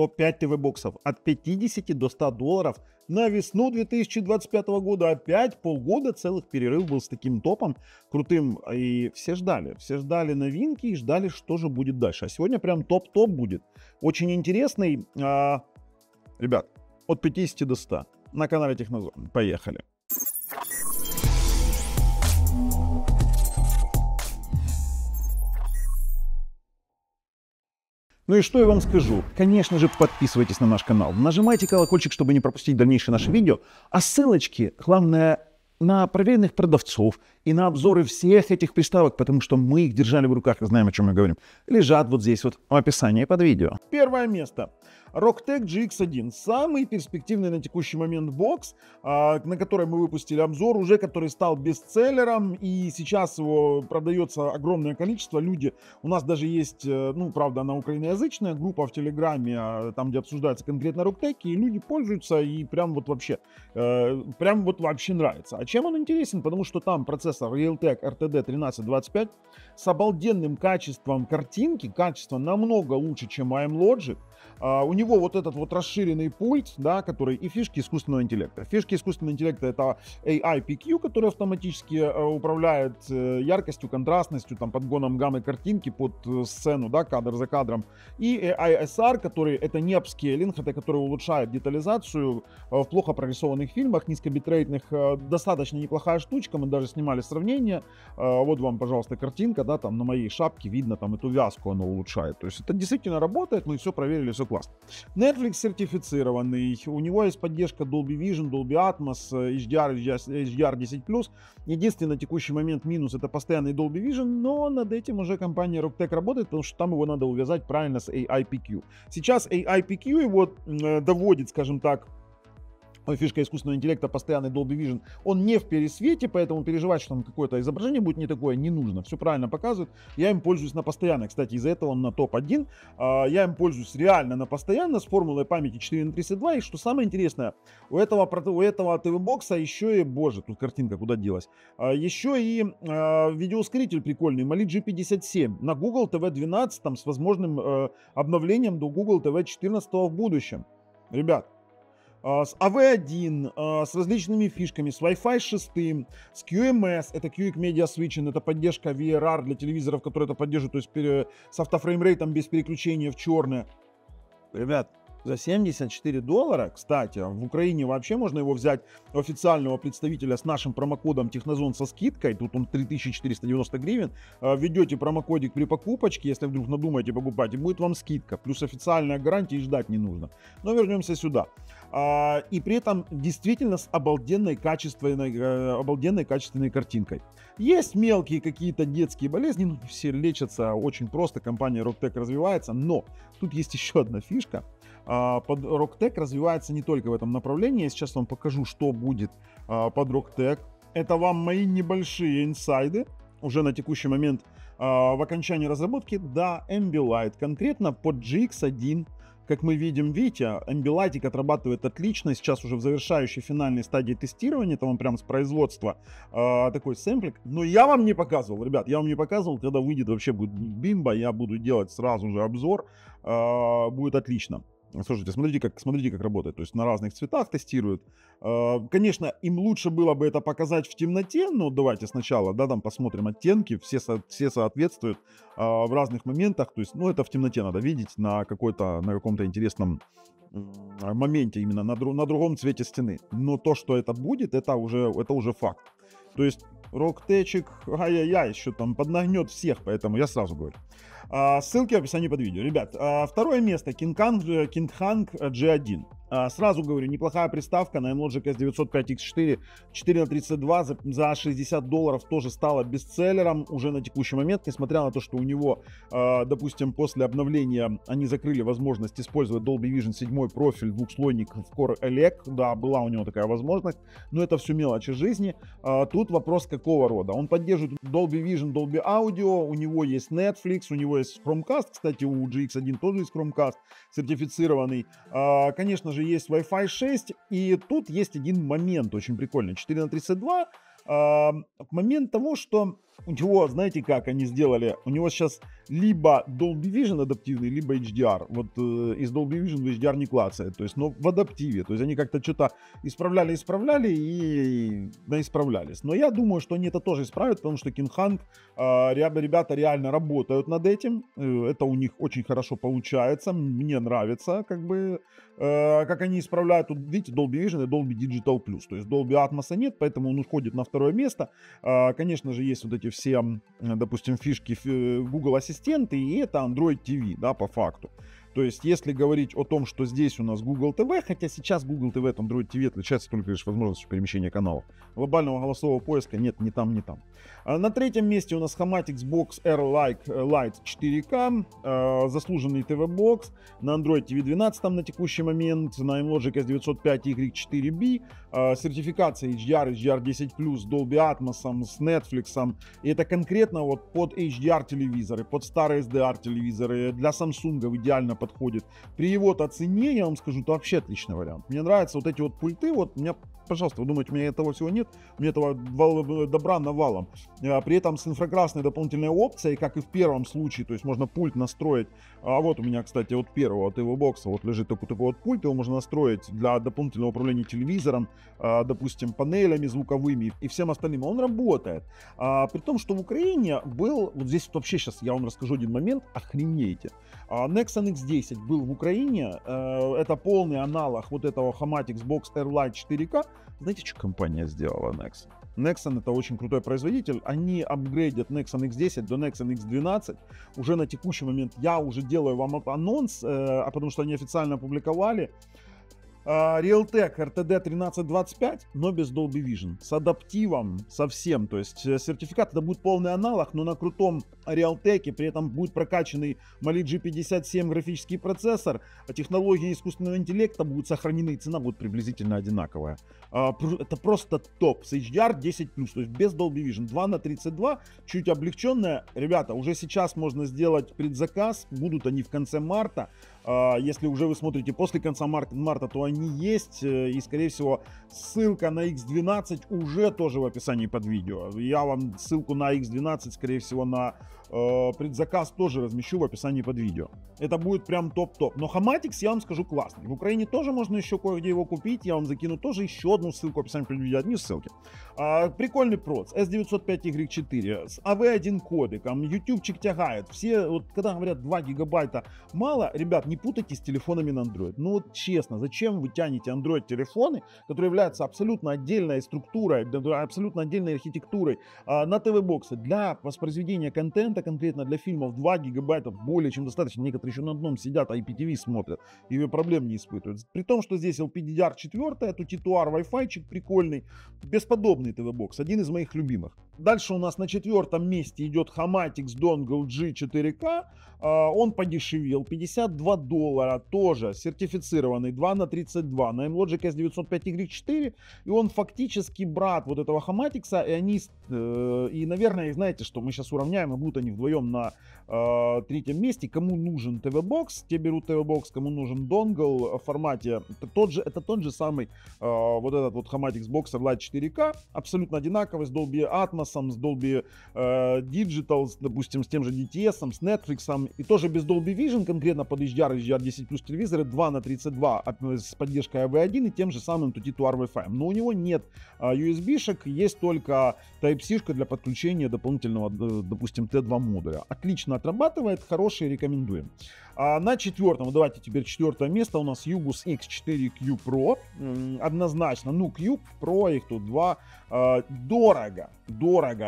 топ-5 ТВ-боксов от 50 до 100 долларов на весну 2025 года. Опять полгода целых перерыв был с таким топом крутым. И все ждали новинки и ждали, что же будет дальше. А сегодня прям топ-топ будет. Очень интересный. Ребят, от 50 до 100 на канале Технозон. Поехали. Ну и что я вам скажу? Конечно же, подписывайтесь на наш канал, нажимайте колокольчик, чтобы не пропустить дальнейшие наши видео, а ссылочки, главное, на проверенных продавцов и на обзоры всех этих приставок, потому что мы их держали в руках и знаем, о чем мы говорим, лежат вот здесь вот в описании под видео. Первое место. Rocktech GX1. Самый перспективный на текущий момент бокс, на который мы выпустили обзор, уже который стал бестселлером, и сейчас его продается огромное количество. Люди, у нас даже есть, ну, правда, она украиноязычная группа в Телеграме, там, где обсуждается конкретно Rocktech, и люди пользуются, и прям вот вообще нравится. А чем он интересен? Потому что там процессор Realtek RTD 1325 с обалденным качеством картинки, качество намного лучше, чем AMLogic. У него вот этот вот расширенный пульт, да, который и фишки искусственного интеллекта. Фишки искусственного интеллекта — это AI-PQ, который автоматически управляет яркостью, контрастностью, там, подгоном гаммы картинки под сцену, да, кадр за кадром. И AI-SR, который это не апскейлинг, это который улучшает детализацию в плохо прорисованных фильмах, низкобитрейтных. Достаточно неплохая штучка, мы даже снимали сравнение. Вот вам, пожалуйста, картинка, да, там на моей шапке видно там эту вязку, она улучшает. То есть это действительно работает, мы все проверили, все классно. Netflix сертифицированный, у него есть поддержка Dolby Vision, Dolby Atmos, HDR, HDR10+. Единственный на текущий момент минус — это постоянный Dolby Vision, но над этим уже компания Rocktech работает, потому что там его надо увязать правильно с AI-PQ. Сейчас AI-PQ его доводит, скажем так, фишка искусственного интеллекта, постоянный Dolby Vision, он не в пересвете, поэтому переживать, что там какое-то изображение будет не такое, не нужно. Все правильно показывает. Я им пользуюсь на постоянно. Кстати, из-за этого он на топ-1. Я им пользуюсь реально на постоянно с формулой памяти 4х32. И что самое интересное, у этого ТВ-бокса еще и, боже, тут картинка куда делась, еще и видеоускоритель прикольный, Mali G57 на Google TV 12 с возможным обновлением до Google TV 14 в будущем. Ребят, с AV1, с различными фишками, с Wi-Fi 6, с QMS, это QX Media Switching, это поддержка VRR для телевизоров, которые это поддерживают, то есть с автофреймрейтом без переключения в черное. Ребят, за 74 доллара, кстати, в Украине вообще можно его взять у официального представителя с нашим промокодом Технозон со скидкой, тут он 3490 гривен, введете промокодик при покупочке, если вдруг надумаете покупать, и будет вам скидка, плюс официальная гарантия, и ждать не нужно. Но вернемся сюда. И при этом действительно с обалденной качественной картинкой. Есть мелкие какие-то детские болезни, но все лечатся очень просто, компания Rocktech развивается, но тут есть еще одна фишка. Rocktech развивается не только в этом направлении. Я сейчас вам покажу, что будет под Rocktech. Это вам мои небольшие инсайды уже на текущий момент в окончании разработки. Да, Ambilight, конкретно под GX1. Как мы видим, видите, Ambilight отрабатывает отлично, сейчас уже в завершающей финальной стадии тестирования, это он прям с производства такой сэмплик. Но я вам не показывал, ребят, я вам не показывал, когда выйдет вообще будет бимба, я буду делать сразу же обзор, будет отлично. Слушайте, смотрите, как работает. То есть на разных цветах тестируют. Конечно, им лучше было бы это показать в темноте, но давайте сначала, да, там посмотрим оттенки, все соответствуют в разных моментах. То есть, ну, это в темноте надо видеть на каком-то интересном моменте, именно на другом цвете стены. Но то, что это будет, это уже факт. То есть Rocktech, ай-яй-яй, еще там поднагнет всех, поэтому я сразу говорю. Ссылки в описании под видео. Ребят, второе место King Kong G1. Сразу говорю, неплохая приставка на Amlogic S905X4 4х32 за 60 долларов тоже стала бестселлером уже на текущий момент, несмотря на то, что у него, допустим, после обновления они закрыли возможность использовать Dolby Vision 7 профиль двухслойник в Core Elec. Да, была у него такая возможность, но это все мелочи жизни. Тут вопрос какого рода. Он поддерживает Dolby Vision, Dolby Audio, у него есть Netflix, у него есть Chromecast, кстати, у GX1 тоже есть Chromecast сертифицированный. Конечно же, есть Wi-Fi 6, и тут есть один момент очень прикольный. 4х32, момент того, что У него, знаете, как они сделали? У него сейчас либо Dolby Vision адаптивный, либо HDR. Вот из Dolby Vision в HDR не клацает. То есть, но в адаптиве. То есть они как-то что-то исправляли и наисправлялись. Но я думаю, что они это тоже исправят, потому что King Kong, ребята реально работают над этим. Это у них очень хорошо получается. Мне нравится, как бы, как они исправляют. Тут, видите, Dolby Vision и Dolby Digital Plus. То есть Dolby Atmos нет, поэтому он уходит на второе место. Конечно же, есть вот эти все, допустим, фишки Google Ассистенты, и это Android TV, да, по факту. То есть, если говорить о том, что здесь у нас Google TV, хотя сейчас Google TV от Android TV отличается только лишь возможностью перемещения каналов. Глобального голосового поиска нет ни там, ни там. На третьем месте у нас Hamatix Box R Lite 4K, заслуженный TV-бокс, на Android TV 12 на текущий момент, на Amlogic S905 Y4B, сертификация HDR, HDR10+, Dolby Atmos, с Netflix, и это конкретно вот под HDR телевизоры, под старые SDR телевизоры, для Samsung идеально подходит. При его-то цене, я вам скажу, это вообще отличный вариант. Мне нравятся вот эти вот пульты, вот у меня, пожалуйста, вы думаете, у меня этого всего нет? У меня этого добра навалом. При этом с инфракрасной дополнительной опцией, как и в первом случае, то есть можно пульт настроить. А вот у меня, кстати, от первого, от его бокса, вот лежит такой вот пульт, его можно настроить для дополнительного управления телевизором, допустим, панелями звуковыми и всем остальным. Он работает. При том, что в Украине был, вот здесь вот вообще сейчас я вам расскажу один момент, охренейте. Nexon X10 был в Украине, это полный аналог вот этого Hamatix Box R Lite 4K. Знаете, что компания сделала Nexon? Nexon это очень крутой производитель, они апгрейдят Nexon X10 до Nexon X12, уже на текущий момент я уже делаю вам анонс, потому что они официально опубликовали. Realtek RTD 1325, но без Dolby Vision, с адаптивом совсем, то есть сертификат это будет полный аналог, но на крутом Realtek, при этом будет прокачанный Mali G57 графический процессор, технологии искусственного интеллекта будут сохранены, и цена будет приблизительно одинаковая. Это просто топ, с HDR10+, то есть без Dolby Vision, 2/32, чуть облегченная. Ребята, уже сейчас можно сделать предзаказ, будут они в конце марта. Если уже вы смотрите после конца марта, то они есть, и скорее всего ссылка на X12 уже тоже в описании под видео. Я вам ссылку на X12, скорее всего, на предзаказ тоже размещу в описании под видео. Это будет прям топ-топ. Но Hamatix, я вам скажу, классный. В Украине тоже можно еще кое-где его купить. Я вам закину тоже еще одну ссылку в описании под видео. Одни ссылки. Прикольный проц. S905Y4 с AV1 кодеком. Ютубчик тягает. Все, вот когда говорят 2 гигабайта мало, ребят, не путайте с телефонами на Android. Ну вот честно, зачем вы тянете Android телефоны, которые являются абсолютно отдельной структурой, абсолютно отдельной архитектурой на ТВ-боксы для воспроизведения контента, конкретно для фильмов 2 гигабайта более чем достаточно. Некоторые еще на одном сидят, IPTV смотрят и проблем не испытывают. При том, что здесь LPDDR4, тут T2R Wi-Fi прикольный, бесподобный ТВ-бокс, один из моих любимых. Дальше у нас на четвертом месте идет Hamatix Dongle G4K. Он подешевел, $52, тоже сертифицированный, 2/32 на Amlogic S905Y4, и он фактически брат вот этого Hamatix, и они, и, наверное, знаете, что мы сейчас уравняем, и будут они вдвоем на третьем месте. Кому нужен ТВ-бокс, те берут ТВ-бокс, кому нужен донгл в формате, это тот же самый вот этот вот Hamatix Box Lite 4K, абсолютно одинаковый, с Dolby Atmos, с Dolby Digital, допустим, с тем же DTS, с Netflix, и тоже без Dolby Vision, конкретно под HDR, HDR10+ телевизоры, 2/32 с поддержкой AV1 и тем же самым T2R Wi-Fi. Но у него нет USB-шек, есть только Type-C для подключения дополнительного, допустим, T2 модуля. Отлично отрабатывает, хороший, рекомендуем. На четвертом, давайте теперь четвертое место, у нас Yugus X4Q Pro. Однозначно, ну Q Pro, их тут два. Дорого.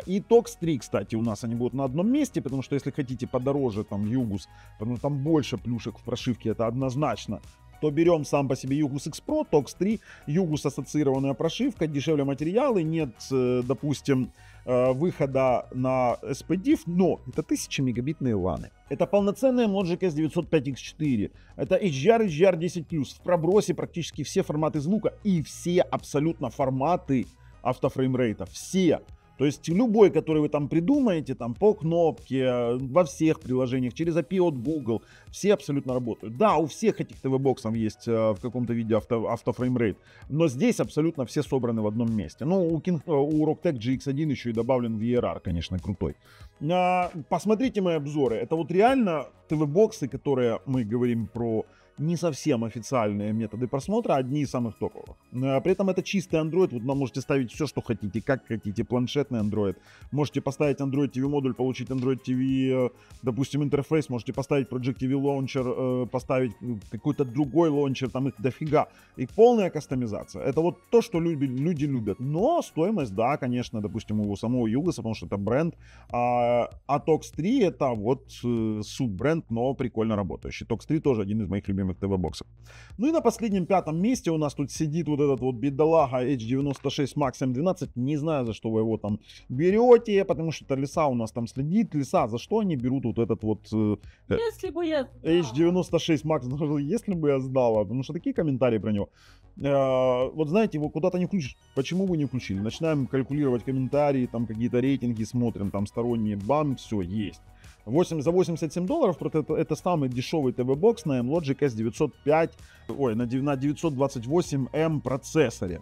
И Tox 3, кстати, у нас они будут на одном месте, потому что если хотите подороже, там, Yugus, потому что там больше плюшек в прошивке, это однозначно, то берем сам по себе Yugus X Pro, Tox 3, Yugus ассоциированная прошивка, дешевле материалы, нет, допустим, выхода на SPDIF, но это 1000 мегабитные ланы. Это полноценная Amlogic S905X4, это HDR, HDR10+, в пробросе практически все форматы звука и все абсолютно форматы автофреймрейта, все. То есть любой, который вы там придумаете, там по кнопке, во всех приложениях, через API от Google, все абсолютно работают. Да, у всех этих ТВ-боксов есть в каком-то виде автофреймрейт, но здесь абсолютно все собраны в одном месте. Ну, у Rocktech GX1 еще и добавлен VRR, конечно, крутой. Посмотрите мои обзоры. Это вот реально ТВ-боксы, которые мы говорим про не совсем официальные методы просмотра, одни из самых топовых. При этом это чистый Android, вот вы можете ставить все, что хотите, как хотите, планшетный Android. Можете поставить Android TV модуль, получить Android TV, допустим, интерфейс, можете поставить Project TV Launcher, поставить какой-то другой лаунчер, там их дофига. И полная кастомизация. Это вот то, что люди любят. Но стоимость, да, конечно, допустим, у самого Югоса, потому что это бренд. А Tox 3 это вот суббренд, но прикольно работающий. Tox 3 тоже один из моих любимых ТВ-боксов. Ну и на последнем пятом месте у нас тут сидит вот этот вот бедолага H96 Max M12. Не знаю, за что вы его там берете, потому что это Лиса у нас там следит. Лиса, за что они берут вот этот вот Если бы я... H96 Max, если бы я знала, потому что такие комментарии про него. Вот знаете, его куда-то не включишь. Почему вы не включили? Начинаем калькулировать комментарии, там какие-то рейтинги смотрим, там сторонние, бам, все, есть. За $87 это самый дешевый ТВ-бокс на M-Logic S905, на 928M процессоре.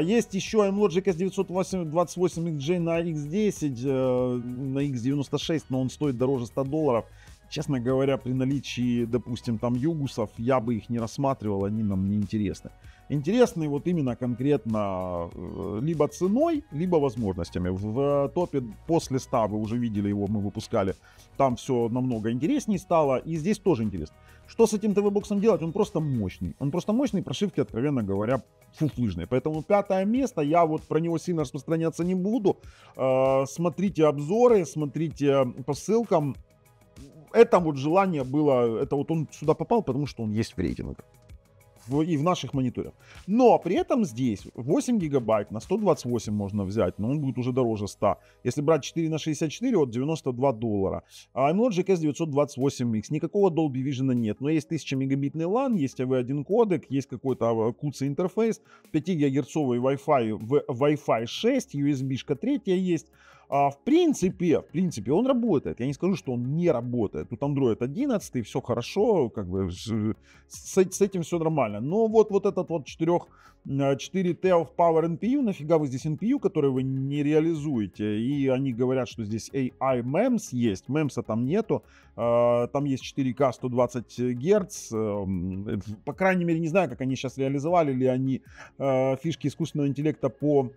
Есть еще M-Logic S928XJ на X10, на X96, но он стоит дороже $100. Честно говоря, при наличии, допустим, там югусов, я бы их не рассматривал, они нам не интересны. Интересны вот именно конкретно либо ценой, либо возможностями. В топе после 100, вы уже видели его, мы выпускали, там все намного интереснее стало, и здесь тоже интересно. Что с этим ТВ-боксом делать? Он просто мощный. Он просто мощный, прошивки, откровенно говоря, фуфлыжные. Поэтому 5 место, я вот про него сильно распространяться не буду. Смотрите обзоры, смотрите по ссылкам. Это вот желание было, это вот он сюда попал, потому что он есть в рейтингах и в наших мониторах. Но при этом здесь 8 гигабайт на 128 можно взять, но он будет уже дороже 100. Если брать 4 на 64, от $92. А M-Logic S928X, никакого Dolby Vision нет, но есть 1000 мегабитный LAN, есть AV1 кодек, есть какой-то QC интерфейс, 5 гигагерцовый Wi-Fi 6, USB-шка 3 есть. В принципе, он работает. Я не скажу, что он не работает. Тут Android 11, все хорошо, как бы с этим все нормально. Но вот этот вот 4 TOF Power NPU, нафига вы здесь NPU, который вы не реализуете? И они говорят, что здесь AI MEMS есть. MEMS там нету. Там есть 4К 120 Гц. По крайней мере, не знаю, как они сейчас реализовали ли они фишки искусственного интеллекта по...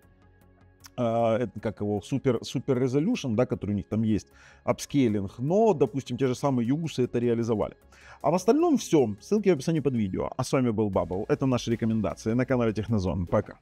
это как его, супер resolution, да, который у них там есть, апскейлинг, но, допустим, те же самые югусы это реализовали. А в остальном все. Ссылки в описании под видео. А с вами был Bubble. Это наши рекомендации на канале Технозон. Пока.